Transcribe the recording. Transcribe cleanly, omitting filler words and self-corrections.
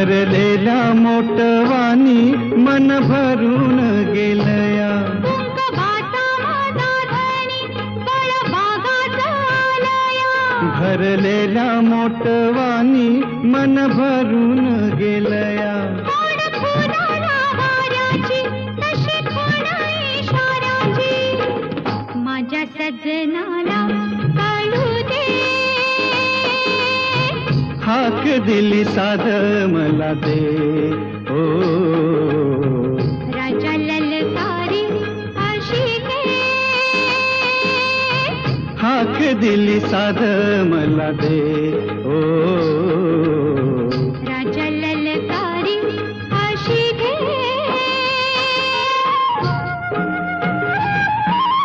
भरलेल्या मोटवानी मन भरून गेलया, भरलेल्या मोटवानी मन भरून गेलया. माझ्या सजनाला कळू दे, हाक दिली साध मला दे. ओ राजा ललकारी आशिके, हाक दिली साध मला दे. ओ